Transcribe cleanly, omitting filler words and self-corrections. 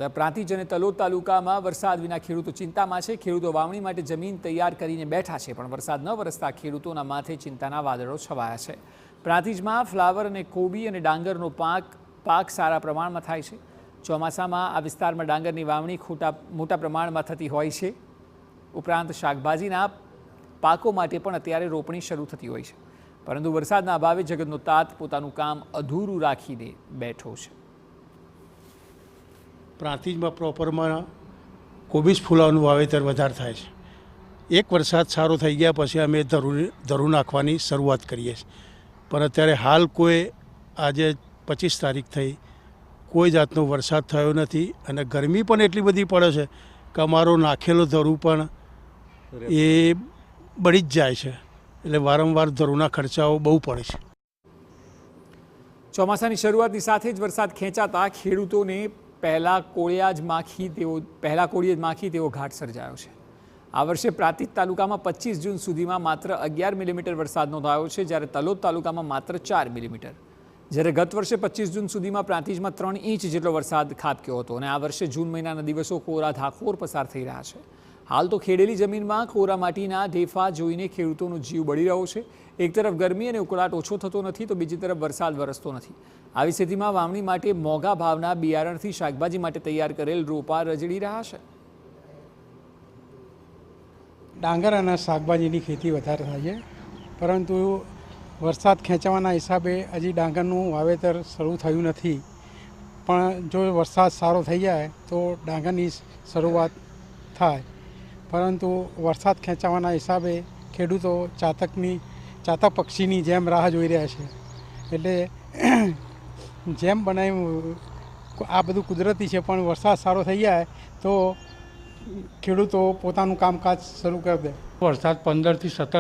પ્રાંતિજ અને તલોદ તાલુકામાં વરસાદ વિના ખેડૂતો ચિંતામાં છે। ખેડૂતો વાવણી માટે જમીન તૈયાર કરીને બેઠા છે, પણ વરસાદ ન વરસતા ખેડૂતોના માથે ચિંતાના વાદળો છવાયા છે। પ્રાંતિજમાં ફ્લાવર અને કોબી અને ડાંગરનો પાક સારા પ્રમાણમાં થાય છે। ચોમાસામાં આ વિસ્તારમાં ડાંગરની વાવણી મોટા પ્રમાણમાં થતી હોય છે। ઉપરાંત શાકભાજીના પાકો માટે પણ અત્યારે રોપણી શરૂ થતી હોય છે, પરંતુ વરસાદના અભાવે જગતનો તાત પોતાનું કામ અધૂરું રાખીને બેઠો છે। પ્રાંતિજમાં પ્રોપરમાં કોબીજ ફૂલાનું વાવેતર વધારે થાય છે। એક વરસાદ સારો થઈ ગયા પછી અમે ધરું નાખવાની શરૂઆત કરીએ છીએ, પણ અત્યારે હાલ કોઈ આજે 25 તારીખ થઈ, કોઈ જાતનો વરસાદ થયો નથી અને ગરમી પણ એટલી બધી પડે છે કે અમારો નાખેલો ધરું પણ એ બળી જ જાય છે, એટલે વારંવાર ધરુના ખર્ચાઓ બહુ પડે છે। ચોમાસાની શરૂઆતની સાથે જ વરસાદ ખેંચાતા ખેડૂતોને પહેલા કોળિયા જ માખી તેવો ઘાટ સર્જાયો છે। આ વર્ષે પ્રાંતિજ તાલુકામાં 25 જૂન સુધીમાં માત્ર 11 મિલીમીટર વરસાદ નોંધાયો છે, જ્યારે તલોદ તાલુકામાં માત્ર 4 મિલીમીટર, જ્યારે ગત વર્ષે 25 જૂન સુધીમાં પ્રાંતિજમાં 3 ઇંચ જેટલો વરસાદ ખાબક્યો હતો અને આ વર્ષે જૂન મહિનાના દિવસો કોરા ધાકોર પસાર થઈ રહ્યા છે। હાલ તો ખેડેલી જમીનમાં કોરા માટીના ઢેફા જોઈને ખેડૂતોનો જીવ બળી રહ્યો છે। એક તરફ ગરમી અને ઉકળાટ ઓછો થતો નથી, તો બીજી તરફ વરસાદ વરસતો નથી। આવી સ્થિતિમાં વાવણી માટે મોંઘા ભાવના બિયારણથી શાકભાજી માટે તૈયાર કરેલ રોપા રજડી રહ્યા છે। ડાંગર અને શાકભાજીની ખેતી વધારે થાય છે, પરંતુ વરસાદ ખેંચવાના હિસાબે હજી ડાંગરનું વાવેતર શરૂ થયું નથી, પણ જો વરસાદ સારો થઈ જાય તો ડાંગરની શરૂઆત થાય, પરંતુ વરસાદ ખેંચાવાના હિસાબે ખેડૂતો ચાતક પક્ષીની જેમ રાહ જોઈ રહ્યા છે। એટલે જેમ બને આ બધું કુદરતી છે, પણ વરસાદ સારો થઈ જાય તો ખેડૂતો પોતાનું કામકાજ શરૂ કરી દે। વરસાદ 15 થી 17